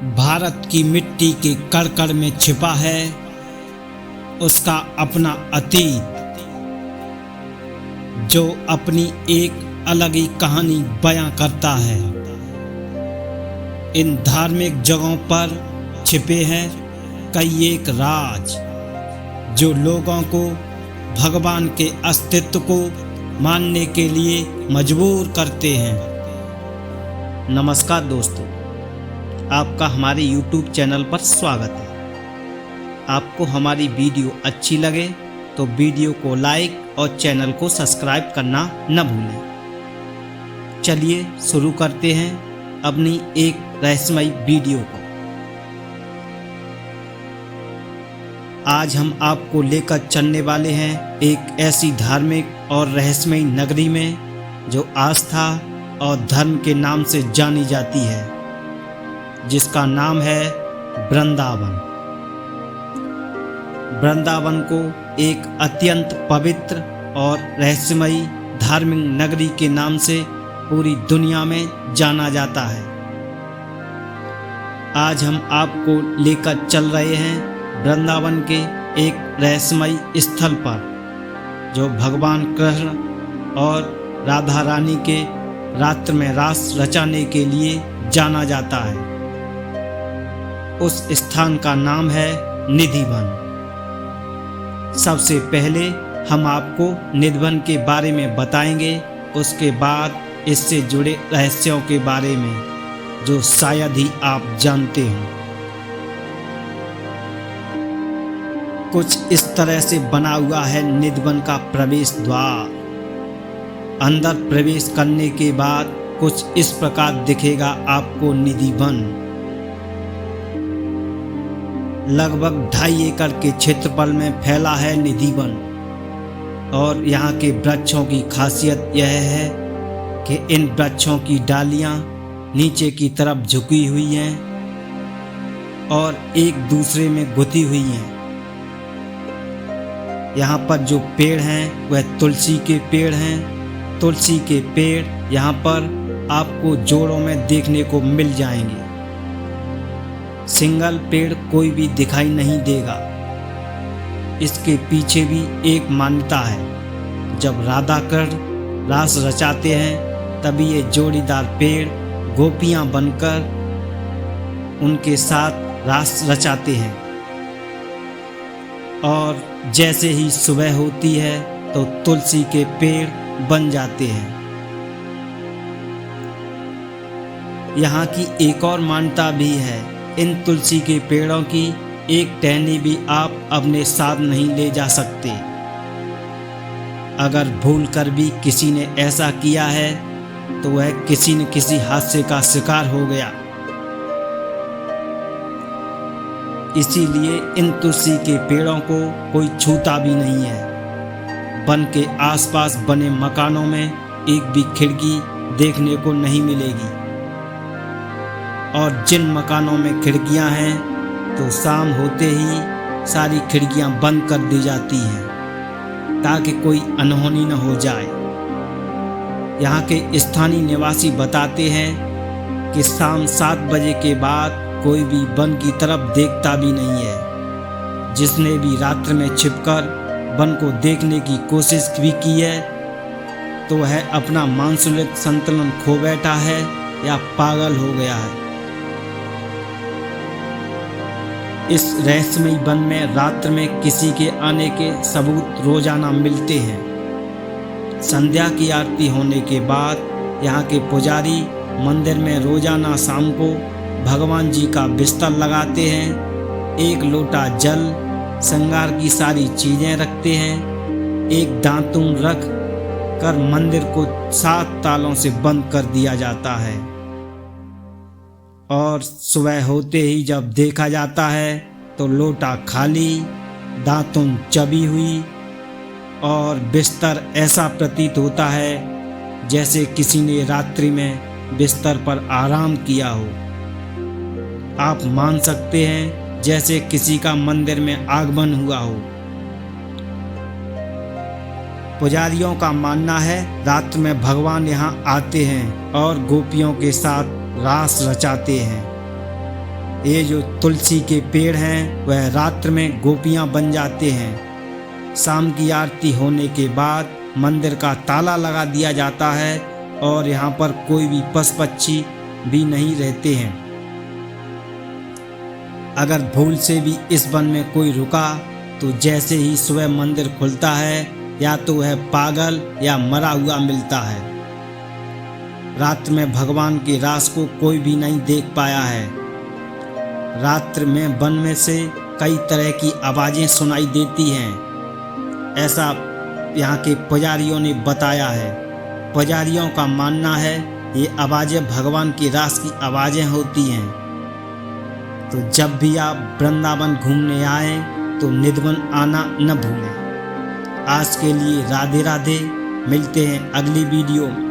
भारत की मिट्टी के कण कण में छिपा है उसका अपना अतीत, जो अपनी एक अलग ही कहानी बयां करता है। इन धार्मिक जगहों पर छिपे हैं कई एक राज, जो लोगों को भगवान के अस्तित्व को मानने के लिए मजबूर करते हैं। नमस्कार दोस्तों, आपका हमारे YouTube चैनल पर स्वागत है। आपको हमारी वीडियो अच्छी लगे तो वीडियो को लाइक और चैनल को सब्सक्राइब करना न भूलें। चलिए शुरू करते हैं अपनी एक रहस्यमयी वीडियो को। आज हम आपको लेकर चलने वाले हैं एक ऐसी धार्मिक और रहस्यमयी नगरी में जो आस्था और धर्म के नाम से जानी जाती है, जिसका नाम है वृंदावन। वृंदावन को एक अत्यंत पवित्र और रहस्यमयी धार्मिक नगरी के नाम से पूरी दुनिया में जाना जाता है। आज हम आपको लेकर चल रहे हैं वृंदावन के एक रहस्यमयी स्थल पर, जो भगवान कृष्ण और राधा रानी के रात्र में रास रचाने के लिए जाना जाता है। उस स्थान का नाम है निधिवन। सबसे पहले हम आपको निधिवन के बारे में बताएंगे, उसके बाद इससे जुड़े रहस्यों के बारे में जो शायद ही आप जानते हो। कुछ इस तरह से बना हुआ है निधिवन का प्रवेश द्वार। अंदर प्रवेश करने के बाद कुछ इस प्रकार दिखेगा आपको निधिवन। लगभग 2.5 एकड़ के क्षेत्रफल में फैला है निधिवन, और यहाँ के वृक्षों की खासियत यह है कि इन वृक्षों की डालियाँ नीचे की तरफ झुकी हुई हैं और एक दूसरे में गुथी हुई हैं। यहाँ पर जो पेड़ हैं वह तुलसी के पेड़ हैं। तुलसी के पेड़ यहाँ पर आपको जोड़ों में देखने को मिल जाएंगे। सिंगल पेड़ कोई भी दिखाई नहीं देगा। इसके पीछे भी एक मान्यता है। जब राधा कृष्ण रास रचाते हैं तभी ये जोड़ीदार पेड़ गोपियाँ बनकर उनके साथ रास रचाते हैं, और जैसे ही सुबह होती है तो तुलसी के पेड़ बन जाते हैं। यहाँ की एक और मान्यता भी है। इन तुलसी के पेड़ों की एक टहनी भी आप अपने साथ नहीं ले जा सकते। अगर भूल कर भी किसी ने ऐसा किया है तो वह किसी न किसी हादसे का शिकार हो गया। इसीलिए इन तुलसी के पेड़ों को कोई छूता भी नहीं है। वन के आसपास बने मकानों में एक भी खिड़की देखने को नहीं मिलेगी, और जिन मकानों में खिड़कियां हैं तो शाम होते ही सारी खिड़कियां बंद कर दी जाती हैं ताकि कोई अनहोनी न हो जाए। यहाँ के स्थानीय निवासी बताते हैं कि शाम 7 बजे के बाद कोई भी वन की तरफ देखता भी नहीं है। जिसने भी रात्र में छिपकर वन को देखने की कोशिश भी की है तो वह अपना मानसिक संतुलन खो बैठा है या पागल हो गया है। इस रहस्यमयी वन में रात्र में किसी के आने के सबूत रोजाना मिलते हैं। संध्या की आरती होने के बाद यहाँ के पुजारी मंदिर में रोजाना शाम को भगवान जी का बिस्तर लगाते हैं। एक लोटा जल, श्रृंगार की सारी चीजें रखते हैं। एक दातून रख कर मंदिर को 7 तालों से बंद कर दिया जाता है, और सुबह होते ही जब देखा जाता है तो लोटा खाली, दातून चबी हुई, और बिस्तर ऐसा प्रतीत होता है जैसे किसी ने रात्रि में बिस्तर पर आराम किया हो। आप मान सकते हैं जैसे किसी का मंदिर में आगमन हुआ हो। पुजारियों का मानना है रात में भगवान यहाँ आते हैं और गोपियों के साथ रास रचाते हैं। ये जो तुलसी के पेड़ हैं वह रात्र में गोपियां बन जाते हैं। शाम की आरती होने के बाद मंदिर का ताला लगा दिया जाता है और यहाँ पर कोई भी पशु पक्षी भी नहीं रहते हैं। अगर भूल से भी इस वन में कोई रुका तो जैसे ही सुबह मंदिर खुलता है या तो वह पागल या मरा हुआ मिलता है। रात में भगवान के रास को कोई भी नहीं देख पाया है। रात्र में वन में से कई तरह की आवाज़ें सुनाई देती हैं, ऐसा यहाँ के पुजारियों ने बताया है। पुजारियों का मानना है ये आवाज़ें भगवान के रास की आवाज़ें होती हैं। तो जब भी आप वृंदावन घूमने आएँ तो निधिवन आना न भूलें। आज के लिए राधे राधे, मिलते हैं अगली वीडियो में।